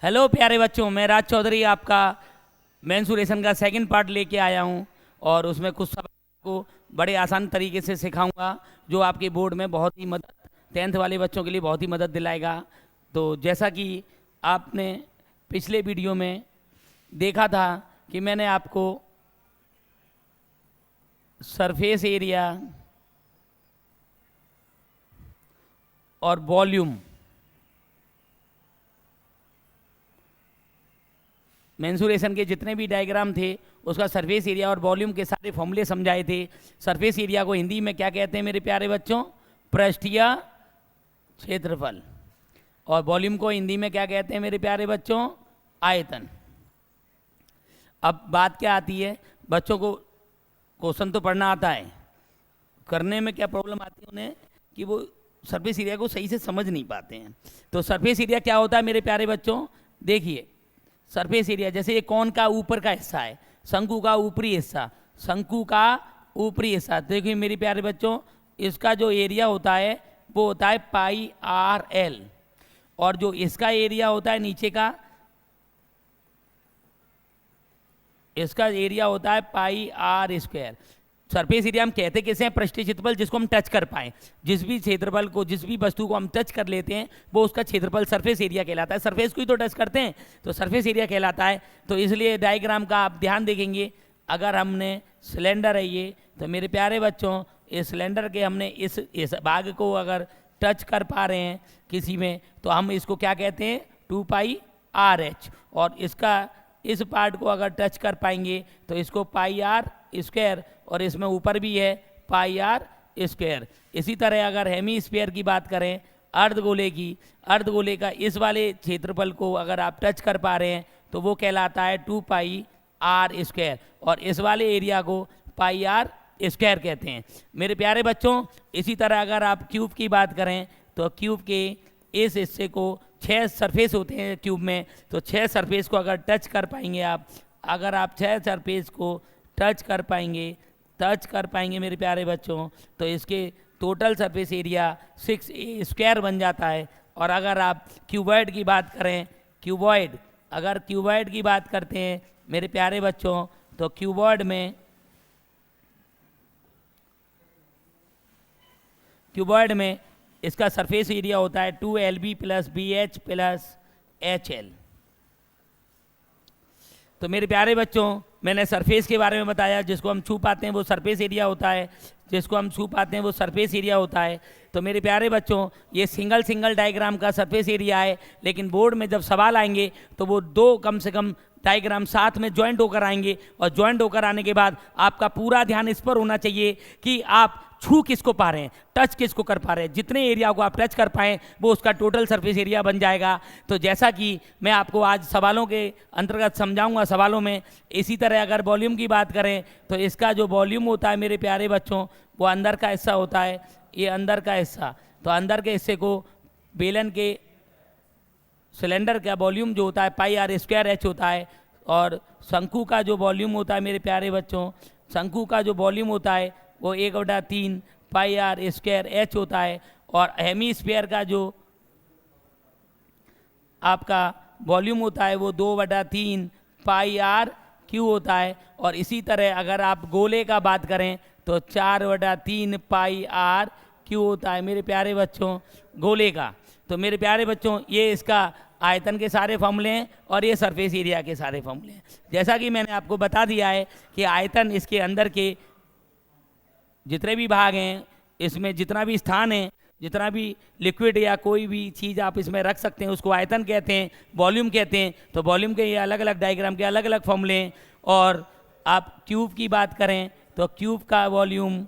Hello प्यारे बच्चों, मैं राज चौधरी आपका मेंसुरेशन का सेकंड पार्ट लेके आया हूँ और उसमें कुछ सवाल को बड़े आसान तरीके से सिखाऊंगा जो आपके बोर्ड में बहुत ही मदद 10th वाले बच्चों के लिए बहुत ही मदद दिलाएगा। तो जैसा कि आपने पिछले वीडियो में देखा था कि मैंने आपको सरफेस एरिया और वॉल्यूम मेंसुरेशन के जितने भी डायग्राम थे उसका सरफेस एरिया और वॉल्यूम के सारे फॉर्मूले समझाए थे। सरफेस एरिया को हिंदी में क्या कहते हैं मेरे प्यारे बच्चों? पृष्ठीय क्षेत्रफल। और वॉल्यूम को हिंदी में क्या कहते हैं मेरे प्यारे बच्चों? आयतन। अब बात क्या आती है, बच्चों को क्वेश्चन तो पढ़ना आता है, करने में क्या प्रॉब्लम आती है उन्हें कि वो सरफेस एरिया को सही से समझ नहीं पाते हैं। तो सरफेस एरिया क्या होता है मेरे प्यारे बच्चों? देखिए, सरफेस एरिया जैसे ये कौन का ऊपर का हिस्सा है, शंकु का ऊपरी हिस्सा, शंकु का ऊपरी हिस्सा। देखिए मेरे प्यारे बच्चों, इसका जो एरिया होता है वो होता है पाई आर एल, और जो इसका एरिया होता है नीचे का, इसका एरिया होता है पाई आर स्क्वायर। सरफेस एरिया हम कहते किसे हैं? पृष्ठीय क्षेत्रफल जिसको हम टच कर पाएं। जिस भी क्षेत्रफल को, जिस भी वस्तु को हम टच कर लेते हैं वो उसका क्षेत्रफल सरफेस एरिया कहलाता है। सरफेस को ही तो टच करते हैं तो सरफेस एरिया कहलाता है। तो इसलिए डायग्राम का आप ध्यान देखेंगे, अगर हमने सिलेंडर है ये, तो मेरे प्यारे बच्चों इस सिलेंडर के हमने इस भाग को अगर टच कर पा रहे हैं किसी में, तो हम इसको क्या कहते हैं? 2πRh। और इसका इस पार्ट को अगर टच कर पाएंगे तो इसको पाई आर स्क्वायर, और इसमें ऊपर भी है पाई आर स्क्वायर। इसी तरह अगर हेमी स्फीयर की बात करें, अर्धगोले की, अर्धगोले का इस वाले क्षेत्रफल को अगर आप टच कर पा रहे हैं तो वो कहलाता है 2πR स्क्वायर, और इस वाले एरिया को पाई आर स्क्वायर कहते हैं मेरे प्यारे बच्चों। इसी तरह अगर आप क्यूब की बात करें तो क्यूब के इस हिस्से को 6 सरफेस होते हैं क्यूब में, तो 6 सरफेस को अगर टच कर पाएंगे आप, अगर आप 6 सरफेस को टच कर पाएंगे मेरे प्यारे बच्चों, तो इसके total surface area 6A square बन जाता है। और अगर आप क्यूबॉइड की बात करें, अगर क्यूबॉइड की बात करते हैं मेरे प्यारे बच्चों, तो क्यूबॉइड में इसका सरफेस एरिया होता है 2LB + BH + HL। तो मेरे प्यारे बच्चों मैंने सरफेस के बारे में बताया, जिसको हम छू पाते हैं वो सरफेस एरिया होता है, जिसको हम छू पाते हैं वो सरफेस एरिया होता है। तो मेरे प्यारे बच्चों ये सिंगल डायग्राम का सरफेस एरिया है, लेकिन बोर्ड में जब सवाल आएंगे तो वो 2 कम से कम डायग्राम साथ में ज्वाइंट होकर आएंगे, और ज्वाइंट होकर आने के बाद आपका पूरा ध्यान इस पर होना चाहिए कि आप छू किसको पा रहे हैं, टच किसको कर पा रहे हैं। जितने एरिया को आप टच कर पाएँ वो उसका टोटल सरफेस एरिया बन जाएगा। तो जैसा कि मैं आपको आज सवालों के अंतर्गत समझाऊंगा सवालों में। इसी तरह अगर वॉल्यूम की बात करें तो इसका जो वॉल्यूम होता है मेरे प्यारे बच्चों, वो अंदर का हिस्सा होता है, ये अंदर का हिस्सा। तो अंदर के हिस्से को बेलन के सिलेंडर का वॉल्यूम जो होता है पाई आर स्क्वायर एच होता है, और शंकु का जो वॉल्यूम होता है मेरे प्यारे बच्चों, शंकु का जो वॉल्यूम होता है वो 1/3 पाई आर स्क्वायर एच होता है। और हेमी स्फीयर का जो आपका वॉल्यूम होता है वो 2/3 पाई आर क्यू होता है। और इसी तरह अगर आप गोले का बात करें तो 4/3 पाई आर क्यू होता है मेरे प्यारे बच्चों गोले का। तो मेरे प्यारे बच्चों ये इसका आयतन के सारे फॉर्मूले हैं और ये सरफेस एरिया के सारे फॉर्मूले हैं। जैसा कि मैंने आपको बता दिया है कि आयतन इसके अंदर के जितने भी भाग हैं, इसमें जितना भी स्थान है, जितना भी लिक्विड या कोई भी चीज़ आप इसमें रख सकते हैं उसको आयतन कहते हैं, वॉल्यूम कहते हैं। तो वॉल्यूम के ये अलग अलग डायग्राम के अलग अलग फॉर्मूले हैं। और आप क्यूब की बात करें तो क्यूब का वॉल्यूम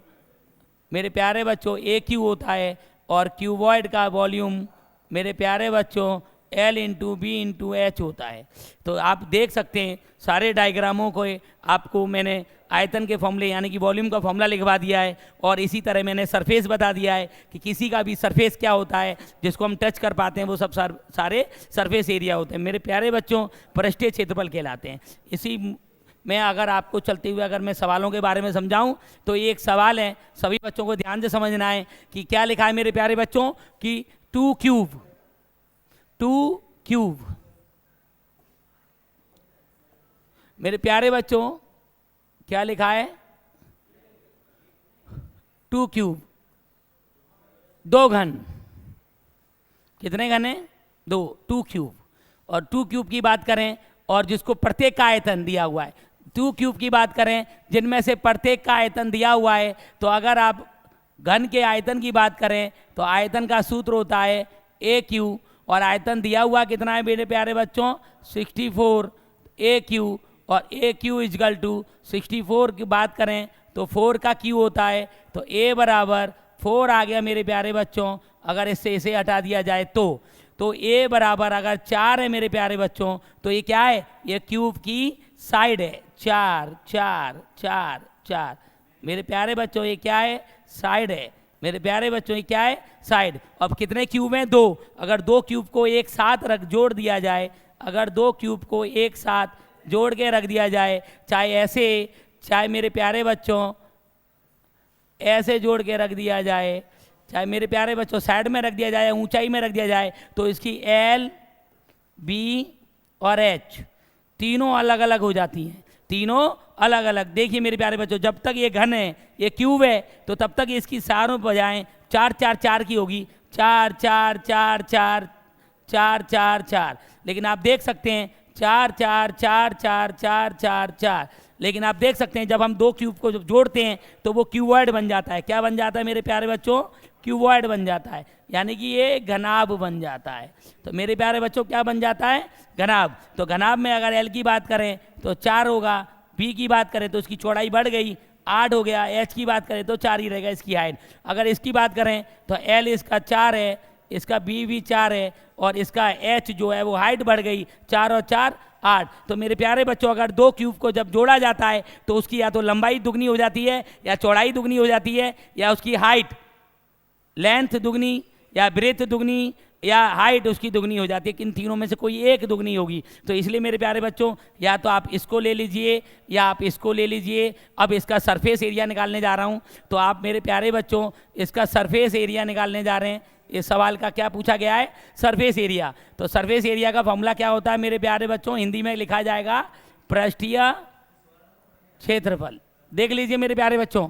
मेरे प्यारे बच्चों AQ होता है, और क्यूबॉइड का वॉल्यूम मेरे प्यारे बच्चों L × B × H होता है। तो आप देख सकते हैं सारे डायग्रामों को आपको मैंने आयतन के फॉर्मूले यानी कि वॉल्यूम का फॉर्मूला लिखवा दिया है, और इसी तरह मैंने सरफेस बता दिया है कि किसी का भी सरफेस क्या होता है जिसको हम टच कर पाते हैं वो सब सारे सरफेस एरिया होते हैं मेरे प्यारे बच्चों, पृष्ठीय क्षेत्रफल कहलाते हैं। इसी में अगर आपको चलते हुए अगर मैं सवालों के बारे में समझाऊं तो ये एक सवाल है, सभी बच्चों को ध्यान से समझना है कि क्या लिखा है मेरे प्यारे बच्चों कि 2 क्यूब मेरे प्यारे बच्चों क्या लिखा है, 2 क्यूब, 2 घन, कितने घन है 2, 2 क्यूब। और 2 क्यूब की बात करें और जिसको प्रत्येक का आयतन दिया हुआ है, 2 क्यूब की बात करें जिनमें से प्रत्येक का आयतन दिया हुआ है, तो अगर आप घन के आयतन की बात करें तो आयतन का सूत्र होता है ए क्यू, और आयतन दिया हुआ कितना है मेरे प्यारे बच्चों 64 ए क्यू, और ए क्यू इजकल टू 64 की बात करें तो 4 का क्यू होता है, तो ए बराबर 4 आ गया मेरे प्यारे बच्चों। अगर इससे इसे हटा दिया जाए तो ए बराबर अगर 4 है मेरे प्यारे बच्चों, तो ये क्या है, ये क्यूब की साइड है, 4 4 4 4 मेरे प्यारे बच्चों, ये क्या है, साइड है मेरे प्यारे बच्चों, ये क्या है, साइड। अब कितने क्यूब हैं 2, अगर 2 क्यूब को एक साथ जोड़ दिया जाए, अगर 2 क्यूब को एक साथ जोड़ के रख दिया जाए, चाहे ऐसे, चाहे मेरे प्यारे बच्चों ऐसे जोड़ के रख दिया जाए, चाहे मेरे प्यारे बच्चों साइड में रख दिया जाए, ऊंचाई में रख दिया जाए, तो इसकी एल, बी और एच तीनों अलग अलग हो जाती हैं, तीनों अलग अलग। देखिए मेरे प्यारे बच्चों, जब तक ये घन है, ये क्यूब है, तो तब तक इसकी सारों बजाएं 4 4 4 की होगी, 4 4 4 4 4 4 4। लेकिन आप देख सकते हैं 4 4 4 4 4 4 4, लेकिन आप देख सकते हैं जब हम 2 क्यूब को जब जोड़ते हैं तो वो क्यूबॉइड बन जाता है। क्या बन जाता है मेरे प्यारे बच्चों, क्यूबॉइड बन जाता है, यानी कि ये घनाभ बन जाता है। तो मेरे प्यारे बच्चों क्या बन जाता है, घनाभ। तो घनाभ में अगर एल की बात करें तो 4 होगा, बी की बात करें तो इसकी चौड़ाई बढ़ गई 8 हो गया, एच की बात करें तो 4 ही रहेगा इसकी हाइट। अगर इसकी बात करें तो एल इसका 4 है, इसका बी भी 4 है, और इसका एच जो है वो हाइट बढ़ गई, 4 और 4 8। तो मेरे प्यारे बच्चों अगर 2 क्यूब को जब जोड़ा जाता है तो उसकी या तो लंबाई दुगनी हो जाती है, या चौड़ाई दुगनी हो जाती है, या उसकी हाइट लेंथ दुगनी, या ब्रेथ दुगनी, या हाइट उसकी दुगनी हो जाती है। इन तीनों में से कोई एक दुगनी होगी। तो इसलिए मेरे प्यारे बच्चों या तो आप इसको ले लीजिए या आप इसको ले लीजिए। अब इसका सरफेस एरिया निकालने जा रहा हूँ, तो आप मेरे प्यारे बच्चों इसका सरफेस एरिया निकालने जा रहे हैं। इस सवाल का क्या पूछा गया है, सरफेस एरिया। तो सरफेस एरिया का फॉर्मूला क्या होता है मेरे प्यारे बच्चों, हिंदी में लिखा जाएगा पृष्ठीय क्षेत्रफल। देख लीजिए मेरे प्यारे बच्चों,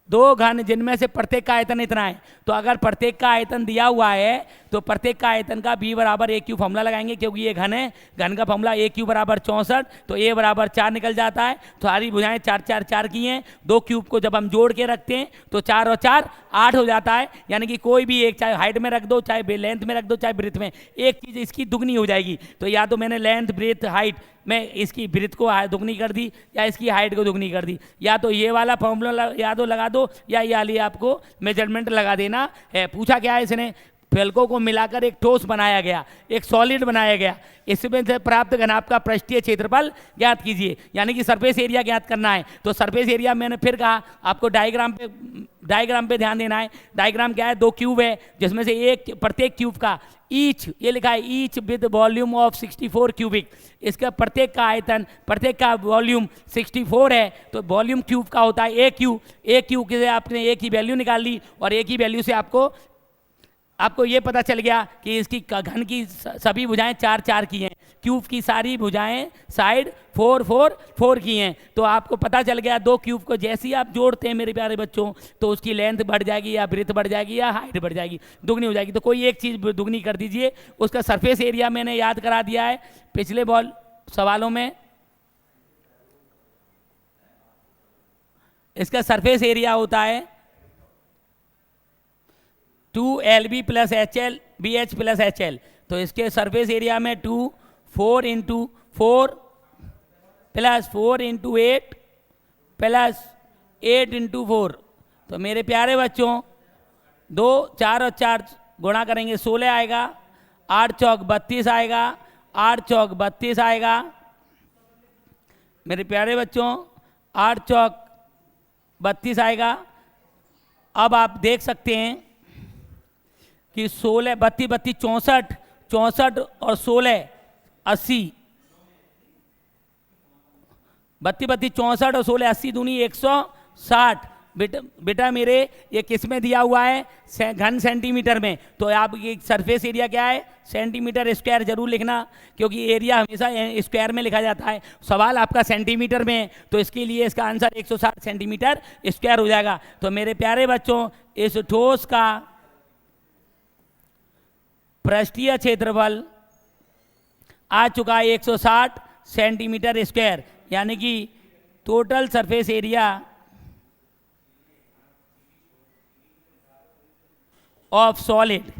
2 घन जिनमें से प्रत्येक का आयतन इतना है, तो अगर प्रत्येक का आयतन दिया हुआ है तो प्रत्येक का आयतन का b बराबर ए क्यू फॉर्मूला लगाएंगे, क्योंकि ये घन है, घन का फॉर्मूला ए क्यू बराबर 64, तो ए बराबर 4 निकल जाता है। तो सारी भुजाएं 4 4 4 की हैं। 2 क्यूब को जब हम जोड़ के रखते हैं तो 4 और 4 8 हो जाता है, यानी कि कोई भी एक, चाहे हाइट में रख दो, चाहे लेंथ में रख दो, चाहे ब्रेथ में, एक चीज़ इसकी दुगनी हो जाएगी। तो या तो मैंने लेंथ ब्रेथ हाइट में इसकी ब्रेथ को दुगनी कर दी, या इसकी हाइट को दुगनी कर दी, या तो ये वाला फॉर्मूला या तो लगा दो, या ये वाली आपको मेजरमेंट लगा देना है। पूछा क्या है इसने, फलकों को मिलाकर एक ठोस बनाया गया, एक सॉलिड बनाया गया, इसमें से प्राप्त घनाभ का पृष्ठीय क्षेत्रफल ज्ञात कीजिए, यानी कि सरफेस एरिया ज्ञात करना है। तो सरफेस एरिया मैंने फिर कहा आपको डायग्राम पे ध्यान देना है। डायग्राम क्या है, 2 क्यूब है जिसमें से एक, प्रत्येक क्यूब का ईच, ये लिखा है each with volume of 64 cubic, इसका प्रत्येक का आयतन, प्रत्येक का वॉल्यूम 64 है। तो वॉल्यूम क्यूब का होता है ए क्यू से आपने ए की वैल्यू निकाल ली, और ए की वैल्यू से आपको ये पता चल गया कि इसकी घन की सभी भुजाएं 4 4 की हैं, क्यूब की सारी भुजाएं साइड 4 4 4 की हैं। तो आपको पता चल गया 2 क्यूब को जैसे ही आप जोड़ते हैं मेरे प्यारे बच्चों, तो उसकी लेंथ बढ़ जाएगी, या ब्रेथ बढ़ जाएगी, या हाइट बढ़ जाएगी, दुगनी हो जाएगी। तो कोई एक चीज़ दुगनी कर दीजिए। उसका सरफेस एरिया मैंने याद करा दिया है पिछले सवालों में। इसका सरफेस एरिया होता है 2LB plus HL BH plus HL। तो इसके सरफेस एरिया में 4 into 4 plus 4 into 8 plus 8 into 4। तो मेरे प्यारे बच्चों 2 4 और 4 गुणा करेंगे 16 आएगा, 8 चौक 32 आएगा, 8 चौक 32 आएगा मेरे प्यारे बच्चों, 8 चौक 32 आएगा। अब आप देख सकते हैं कि 16 32 32 64 64 और 16 80, 32 32 64 और 16 80 दूनी 160, बेटा मेरे ये किस में दिया हुआ है, घन सेंटीमीटर में, तो आप ये सरफेस एरिया क्या है, सेंटीमीटर स्क्वायर जरूर लिखना, क्योंकि एरिया हमेशा स्क्वायर में लिखा जाता है। सवाल आपका सेंटीमीटर में है, तो इसके लिए इसका आंसर 160 सेंटीमीटर स्क्वायर हो जाएगा। तो मेरे प्यारे बच्चों, इस ठोस का पृष्ठीय क्षेत्रफल आ चुका है 160 सेंटीमीटर स्क्वायर, यानी कि total surface area of solid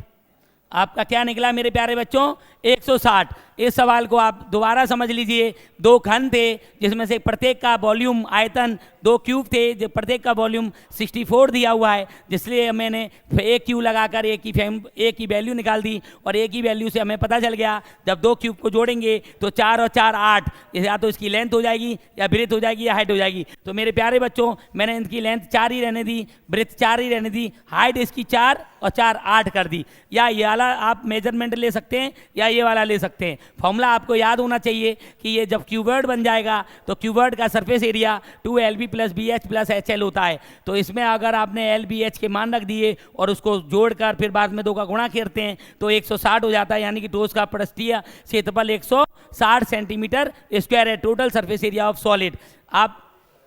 आपका क्या निकला मेरे प्यारे बच्चों, 160। इस सवाल को आप दोबारा समझ लीजिए। दो घन थे जिसमें से प्रत्येक का वॉल्यूम आयतन, दो क्यूब थे जो प्रत्येक का वॉल्यूम 64 दिया हुआ है, जिसलिए मैंने एक क्यू लगाकर एक की वैल्यू निकाल दी, और एक ही वैल्यू से हमें पता चल गया जब दो क्यूब को जोड़ेंगे तो 4 और 4 8, या तो इसकी लेंथ हो जाएगी या ब्रेथ हो जाएगी या हाइट हो जाएगी। तो मेरे प्यारे बच्चों, मैंने इनकी लेंथ 4 ही रहने दी, ब्रेथ 4 ही रहने दी, हाइट इसकी 4 और 4 8 कर दी। या ये वाला आप मेजरमेंट ले सकते हैं या ये वाला ले सकते हैं। फॉर्मूला आपको याद होना चाहिए कि ये जब क्यूबर्ड बन जाएगा तो क्यूबर्ड का surface area 2LB + BH + HL होता है। तो इसमें अगर आपने LBH के मान रख दिए और उसको जोड़कर फिर बाद में 2 का गुणा करते हैं तो 160 हो जाता है, यानी कि ठोस का पृष्ठीय क्षेत्रफल 160 सेंटीमीटर स्क्वायर है, total surface area of solid. आप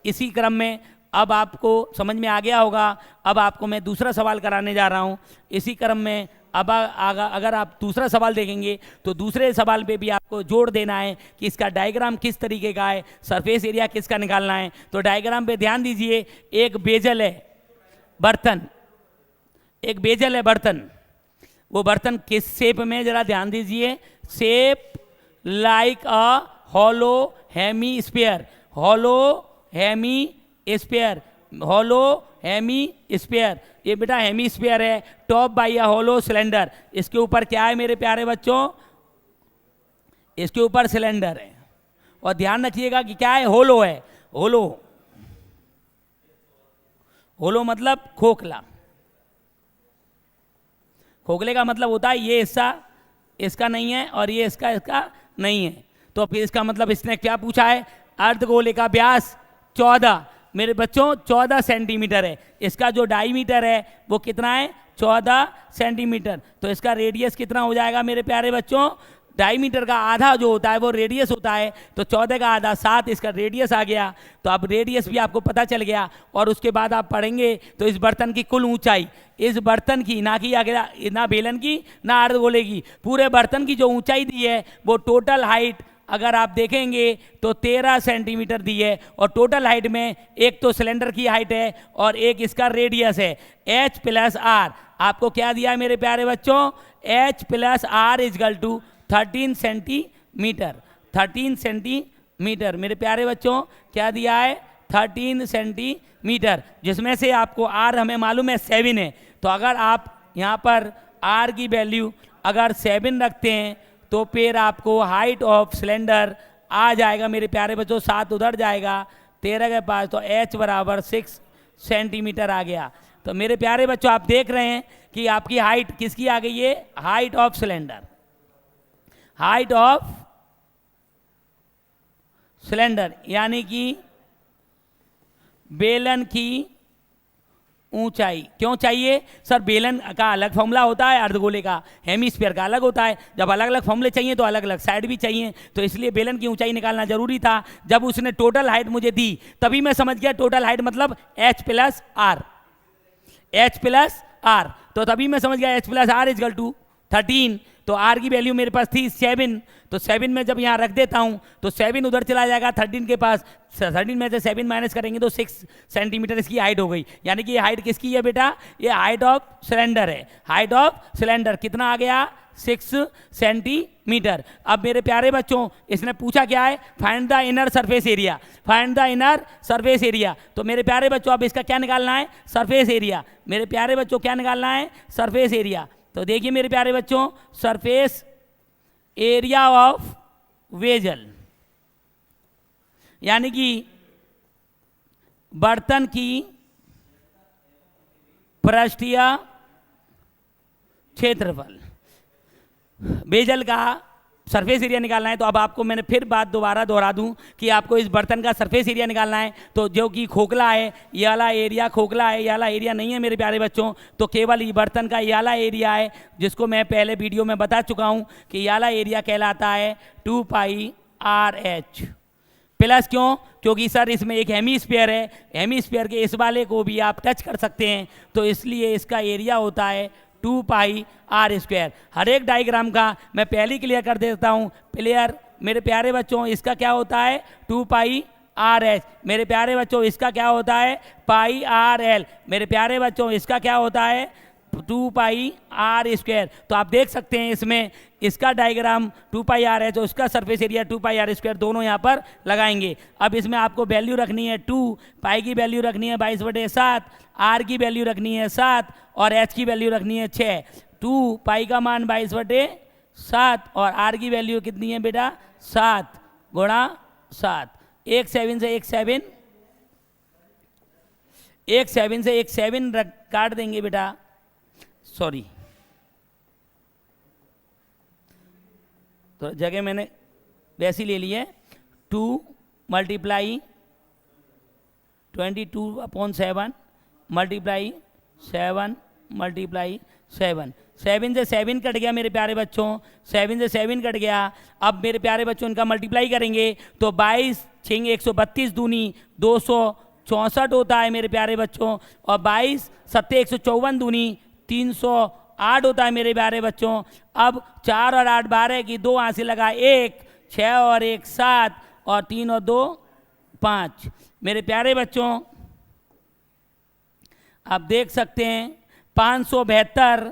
इसी क्रम में, अब आपको समझ में आ गया होगा, अब आपको मैं दूसरा सवाल कराने जा रहा हूँ। इसी क्रम में अब अगर आप दूसरा सवाल देखेंगे तो दूसरे सवाल पे भी आपको जोड़ देना है कि इसका डायग्राम किस तरीके का है, सरफेस एरिया किसका निकालना है। तो डायग्राम पे ध्यान दीजिए, एक बेजल है बर्तन, एक बेजल है बर्तन, वो बर्तन किस शेप में, जरा ध्यान दीजिए, shape like a hollow hemisphere, hollow hemisphere, hollow hemisphere. ये बेटा हेमी स्फीयर है, top by a hollow cylinder. इसके ऊपर क्या है मेरे प्यारे बच्चों, इसके ऊपर सिलेंडर है, और ध्यान रखिएगा कि क्या है, होलो है। होलो, होलो मतलब खोखला। खोखले का मतलब होता है ये हिस्सा इसका नहीं है और ये इसका नहीं है। तो फिर इसका मतलब इसने क्या पूछा है, अर्धगोले का व्यास 14 मेरे बच्चों 14 सेंटीमीटर है, इसका जो डायमीटर है वो कितना है, 14 सेंटीमीटर। तो इसका रेडियस कितना हो जाएगा मेरे प्यारे बच्चों, डायमीटर का आधा जो होता है वो रेडियस होता है, तो 14 का आधा 7 इसका रेडियस आ गया। तो अब रेडियस भी आपको पता चल गया, और उसके बाद आप पढ़ेंगे तो इस बर्तन की कुल ऊंचाई, इस बर्तन की, ना कि अगर ना बेलन की ना अर्धगोले की, पूरे बर्तन की जो ऊंचाई दी है वो टोटल हाइट अगर आप देखेंगे तो 13 सेंटीमीटर दी है, और टोटल हाइट में एक तो सिलेंडर की हाइट है और एक इसका रेडियस है, H + R। आपको क्या दिया है मेरे प्यारे बच्चों, H + R = 13 सेंटीमीटर। 13 सेंटीमीटर मेरे प्यारे बच्चों क्या दिया है, 13 सेंटीमीटर, जिसमें से आपको R हमें मालूम है 7 है। तो अगर आप यहाँ पर R की वैल्यू अगर 7 रखते हैं तो फिर आपको हाइट ऑफ सिलेंडर आ जाएगा मेरे प्यारे बच्चों, 7 उधर जाएगा 13 के पास, तो H = 6 सेंटीमीटर आ गया। तो मेरे प्यारे बच्चों आप देख रहे हैं कि आपकी हाइट किसकी आ गई है, height of cylinder, height of cylinder, यानी कि बेलन की ऊंचाई। क्यों चाहिए सर, बेलन का अलग फॉर्मूला होता है, अर्धगोले का हेमीस्फीयर का अलग होता है। जब अलग अलग फॉर्मूले चाहिए तो अलग अलग साइड भी चाहिए, तो इसलिए बेलन की ऊंचाई निकालना जरूरी था। जब उसने टोटल हाइट मुझे दी तभी मैं समझ गया टोटल हाइट मतलब H + R, H + R, तो तभी मैं समझ गया H + R = 13। तो R की वैल्यू मेरे पास थी 7, तो 7 में जब यहाँ रख देता हूँ तो 7 उधर चला जाएगा 13 के पास, 13 में से 7 माइनस करेंगे तो 6 सेंटीमीटर इसकी हाइट हो गई। यानी कि ये हाइट किसकी है बेटा, ये हाइट ऑफ सिलेंडर है। हाइट ऑफ सिलेंडर कितना आ गया, 6 सेंटीमीटर। अब मेरे प्यारे बच्चों इसने पूछा क्या है, find the inner surface area, find the inner surface area. तो मेरे प्यारे बच्चों अब इसका क्या निकालना है, सरफेस एरिया। मेरे प्यारे बच्चों क्या निकालना है, सरफेस एरिया। तो देखिए मेरे प्यारे बच्चों, सरफेस एरिया ऑफ वेजल, यानी कि बर्तन की पृष्ठीय क्षेत्रफल। बेजल का सरफेस एरिया निकालना है। तो अब आपको मैंने फिर बात दोबारा दोहरा दूं कि आपको इस बर्तन का सरफेस एरिया निकालना है, तो जो कि खोखला है, ये वाला एरिया खोखला है, ये वाला एरिया नहीं है मेरे प्यारे बच्चों, तो केवल ये बर्तन का ये वाला एरिया है, जिसको मैं पहले वीडियो में बता चुका हूँ कि ये वाला एरिया कहलाता है 2πRH प्लस। क्यों? क्योंकि सर इसमें एक हेमीस्फीयर है, हेमीस्फीयर के इस वाले को भी आप टच कर सकते हैं, तो इसलिए इसका एरिया होता है 2πR²। हर एक डायग्राम का मैं पहले क्लियर कर देता हूँ। क्लियर मेरे प्यारे बच्चों? इसका क्या होता है 2πRH। मेरे प्यारे बच्चों इसका क्या होता है πRL। मेरे प्यारे बच्चों इसका क्या होता है 2πR²। तो आप देख सकते हैं इसमें इसका डायग्राम 2πR है, तो उसका सरफेस एरिया 2πR², दोनों यहाँ पर लगाएंगे। अब इसमें आपको वैल्यू रखनी है 2, पाई की वैल्यू रखनी है 22/7, आर की वैल्यू रखनी है 7 और एच की वैल्यू रखनी है 6। 2 पाई का मान 22/7 और आर की वैल्यू कितनी है बेटा 7 गुणा 7। एक 7 से एक 7 काट देंगे बेटा, सॉरी तो जगह मैंने वैसी ले ली है। 2 × 22/7 मल्टीप्लाई 7 × 7। 7 से 7 कट गया मेरे प्यारे बच्चों, 7 से 7 कट गया। अब मेरे प्यारे बच्चों इनका मल्टीप्लाई करेंगे तो 22 6 132 दूनी 264 होता है मेरे प्यारे बच्चों, और 22 7 154 दूनी 308 होता है मेरे प्यारे बच्चों। अब 4 और 8 12 की 2 यहाँ से लगा 1, 6 और 1 7 और 3 और 2 5। मेरे प्यारे बच्चों आप देख सकते हैं 572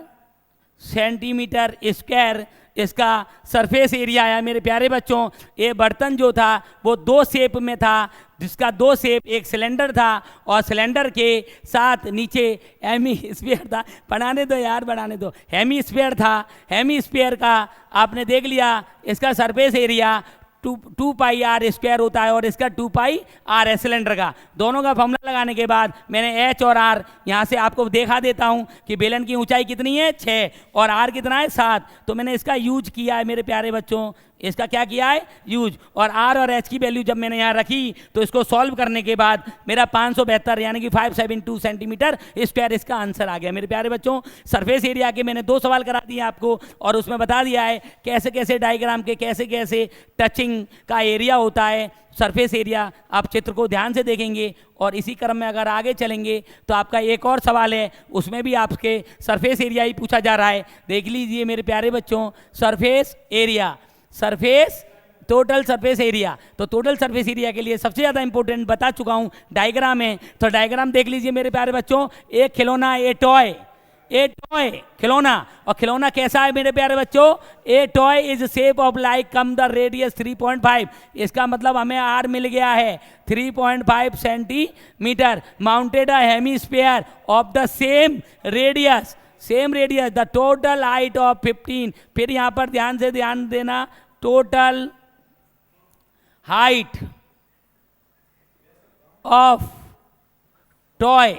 सेंटीमीटर स्क्वायर इसका सरफेस एरिया आया मेरे प्यारे बच्चों। ये बर्तन जो था वो 2 शेप में था, जिसका 2 शेप, एक सिलेंडर था और सिलेंडर के साथ नीचे हेमीस्फीयर था। बनाने दो यार, बनाने दो। हेमीस्फीयर था, हेमीस्फीयर का आपने देख लिया इसका सरफेस एरिया 2πR² होता है और इसका 2πR है सिलेंडर का। दोनों का फॉर्मूला लगाने के बाद मैंने H और R यहाँ से आपको देखा देता हूँ कि बेलन की ऊंचाई कितनी है 6 और R कितना है 7, तो मैंने इसका यूज किया है मेरे प्यारे बच्चों, इसका क्या किया है यूज। और R और H की वैल्यू जब मैंने यहाँ रखी तो इसको सॉल्व करने के बाद मेरा 572 यानी कि 572 सेंटीमीटर स्क्वायर इसका आंसर आ गया मेरे प्यारे बच्चों। सरफेस एरिया के मैंने 2 सवाल करा दिए आपको और उसमें बता दिया है कैसे कैसे डायग्राम के कैसे कैसे टचिंग का एरिया होता है, सरफेस एरिया। आप चित्र को ध्यान से देखेंगे और इसी क्रम में अगर आगे चलेंगे तो आपका एक और सवाल है, उसमें भी आपके सरफेस एरिया ही पूछा जा रहा है। देख लीजिए मेरे प्यारे बच्चों, surface area, surface total surface area. तो टोटल सरफेस एरिया के लिए सबसे ज़्यादा इंपॉर्टेंट बता चुका हूँ डायग्राम है, तो डायग्राम देख लीजिए मेरे प्यारे बच्चों। एक खिलौना, ए टॉय खिलौना, और खिलौना कैसा है मेरे प्यारे बच्चों, ए toy is shape of like come the radius 3.5। इसका मतलब हमें आर मिल गया है 3.5 centimetre, mounted a hemisphere of the same radius the total height of 15। फिर यहाँ पर ध्यान देना, टोटल हाइट ऑफ टॉय,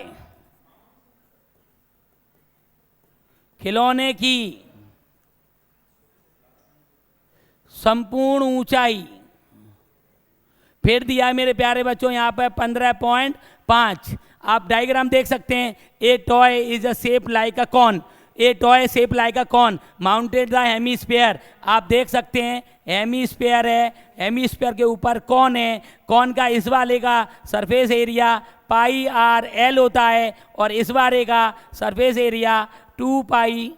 खिलौने की संपूर्ण ऊंचाई। फिर दिया है मेरे प्यारे बच्चों यहाँ पर 15.5। आप डायग्राम देख सकते हैं, ए toy is a shape like a corn, A toy shape like a corn mounted the hemisphere. आप देख सकते हैं हेमीस्फीयर है, हेमीस्फीयर के ऊपर कॉर्न है, कॉर्न का इस वाले का सरफेस एरिया πRL होता है और इस वाले का सरफेस एरिया 2πR²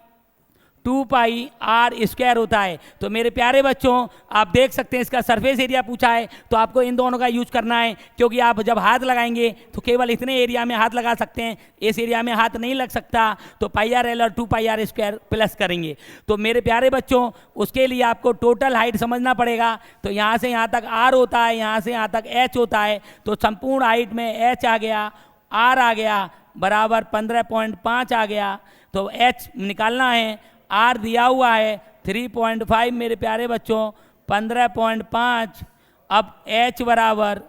होता है। तो मेरे प्यारे बच्चों आप देख सकते हैं इसका सरफेस एरिया पूछा है, तो आपको इन दोनों का यूज करना है, क्योंकि आप जब हाथ लगाएंगे तो केवल इतने एरिया में हाथ लगा सकते हैं, इस एरिया में हाथ नहीं लग सकता, तो πRL और 2πR² प्लस करेंगे। तो मेरे प्यारे बच्चों उसके लिए आपको टोटल हाइट समझना पड़ेगा। तो यहाँ से यहाँ तक R होता है, यहाँ से यहाँ तक H होता है, तो संपूर्ण हाइट में H आ गया, R आ गया, बराबर 15.5 आ गया। तो H निकालना है, R दिया हुआ है 3.5 मेरे प्यारे बच्चों, 15.5। अब H बराबर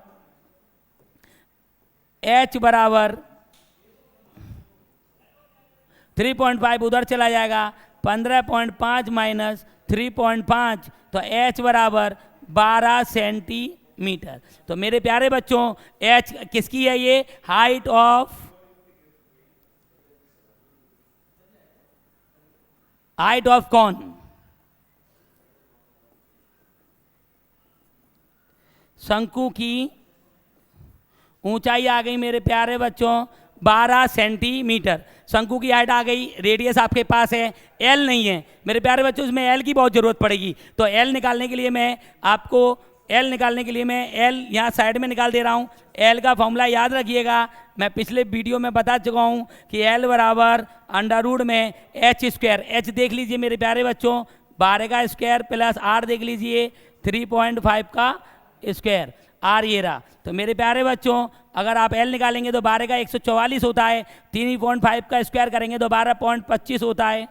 3.5 उधर चला जाएगा, 15.5 माइनस 3.5, तो h बराबर 12 सेंटीमीटर। तो मेरे प्यारे बच्चों h किसकी है? ये हाइट ऑफ कौन? शंकु की ऊंचाई आ गई मेरे प्यारे बच्चों 12 सेंटीमीटर। शंकु की हाइट आ गई, रेडियस आपके पास है, एल नहीं है मेरे प्यारे बच्चों, इसमें एल की बहुत ज़रूरत पड़ेगी। तो एल निकालने के लिए मैं एल यहाँ साइड में निकाल दे रहा हूँ। एल का फॉर्मूला याद रखिएगा, मैं पिछले वीडियो में बता चुका हूँ कि एल बराबर अंडर में एच स्क्वायर। एच देख लीजिए मेरे प्यारे बच्चों 12 का स्क्वायर प्लस आर देख लीजिए 3.5 का स्क्वायर, आर ये रहा। तो मेरे प्यारे बच्चों अगर आप एल निकालेंगे तो 12 का 144 होता है, 3.5 का स्क्वायर करेंगे तो 12.25 होता है।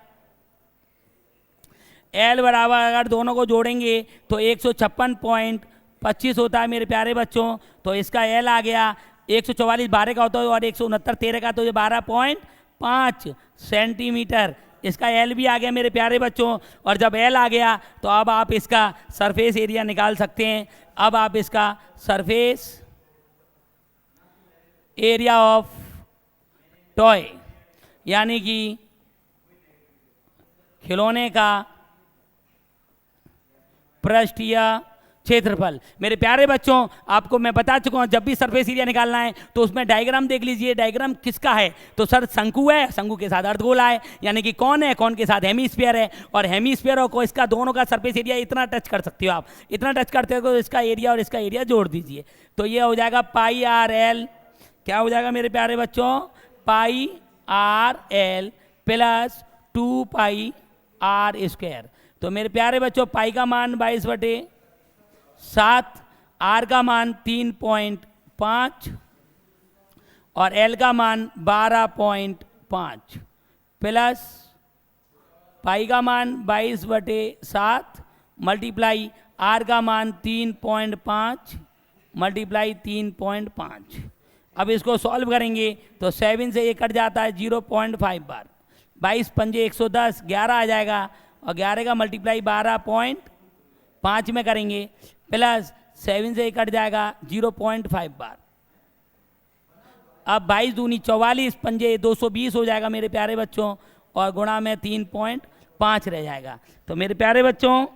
एल बराबर अगर दोनों को जोड़ेंगे तो 156.25 होता है मेरे प्यारे बच्चों। तो इसका एल आ गया 144 12 का होता है और 169 13 का, तो ये 12.5 सेंटीमीटर इसका एल भी आ गया मेरे प्यारे बच्चों। और जब एल आ गया तो अब आप इसका सरफेस एरिया निकाल सकते हैं। अब आप इसका सरफेस एरिया ऑफ टॉय यानी कि खिलौने का पृष्ठीय क्षेत्रफल। मेरे प्यारे बच्चों आपको मैं बता चुका हूं जब भी सरफेस एरिया निकालना है तो उसमें डायग्राम देख लीजिए। डायग्राम किसका है? तो सर शंकु है, शंकु के साथ अर्धगोला है, यानी कि कौन है? कौन के साथ हेमीस्फीयर है, और हेमीस्फीयर को इसका दोनों का सरफेस एरिया इतना टच कर सकते हो आप, इतना टच करते हो तो इसका एरिया और इसका एरिया जोड़ दीजिए। तो ये हो जाएगा पाई आर एल, क्या हो जाएगा मेरे प्यारे बच्चों? Pi R L plus 2 pi R square. तो मेरे प्यारे बच्चों पाई का मान 22/7, आर का मान 3.5 और एल का मान 12.5 प्लस पाई का मान 22/7 मल्टीप्लाई आर का मान 3.5 मल्टीप्लाई 3.5। अब इसको सॉल्व करेंगे तो 7 से ये कट जाता है 0.5 बार, 22 पंजे 110, 11 आ जाएगा और 11 का मल्टीप्लाई 12.5 में करेंगे प्लस 7 से कट जाएगा 0.5 बार। अब 22 दूनी 44 पंजे 220 हो जाएगा मेरे प्यारे बच्चों और गुणा में 3.5 रह जाएगा। तो मेरे प्यारे बच्चों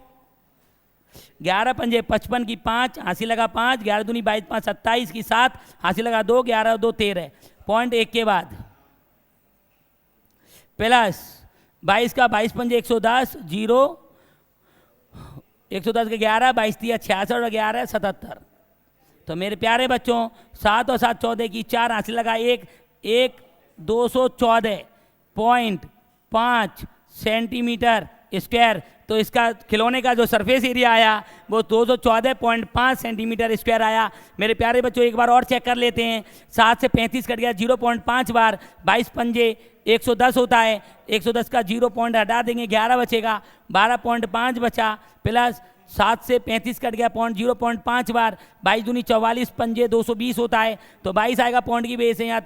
11 पंजे 55 की 5 हासिल लगा 5, 11 दूनी 22 5 27 की 7 हासिल लगा 2, 11 2 13 पॉइंट 1 के बाद प्लस 22 का 22 पंजे 110 0 110 के 11 22 दिया 66 और 11 77। तो मेरे प्यारे बच्चों 7 और 7 14 की 4 हासिल लगा 1 214.5 सेंटीमीटर स्क्वायर। तो इसका खिलौने का जो सरफेस एरिया आया वो 214.5 सेंटीमीटर स्क्वायर आया। मेरे प्यारे बच्चों एक बार और चेक कर लेते हैं। 7 से 35 कट गया 0.5 बार, 22 पंजे 110 होता है, 110 का 0 पॉइंट हटा देंगे 11 बचेगा, 12.5 बचा प्लस 7 से 35 कट गया 0.5 बार, 22 दूनी 44 पंजे 220 होता है, तो 22 आएगा पॉइंट की बेस है यहाँ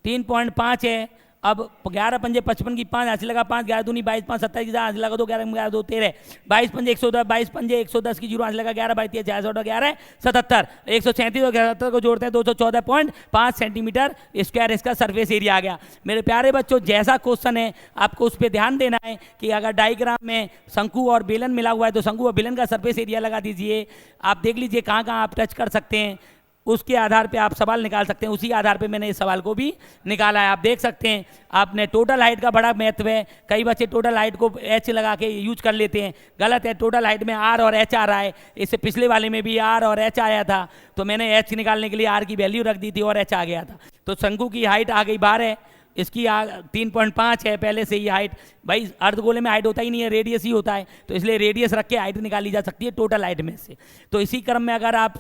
3.5 है। अब 11 पंजे 55 की 5 हासिल लगा 5, 11 दूनी 22 5 27 की हासिल लगा 2, 11 11 2 13, 22 पंजे 110, 22 पंजे 110 की 0 हासिल लगा 11 22 66 और 11 77, 137 और 77 को जोड़ते हैं 214.5 सेंटीमीटर स्क्वायर इसका सरफेस एरिया आ गया। मेरे प्यारे बच्चों जैसा क्वेश्चन है आपको उस पर ध्यान देना है कि अगर डायग्राम में शंकु और बेलन मिला हुआ है तो शंकु और बेलन का सरफेस एरिया लगा दीजिए। आप देख लीजिए कहाँ कहाँ आप टच कर सकते हैं, उसके आधार पे आप सवाल निकाल सकते हैं। उसी आधार पे मैंने इस सवाल को भी निकाला है। आप देख सकते हैं आपने टोटल हाइट का बड़ा महत्व है। कई बच्चे टोटल हाइट को एच लगा के यूज कर लेते हैं, गलत है। टोटल हाइट में आर और एच आ रहा है, इससे पिछले वाले में भी आर और एच आया था, तो मैंने एच निकालने के लिए आर की वैल्यू रख दी थी और एच आ गया था। तो शंकु की हाइट आ गई 12, इसकी 3.5 है पहले से ही हाइट। भाई अर्धगोले में हाइट होता ही नहीं है, रेडियस ही होता है, तो इसलिए रेडियस रख के हाइट निकाली जा सकती है टोटल हाइट में से। तो इसी क्रम में अगर आप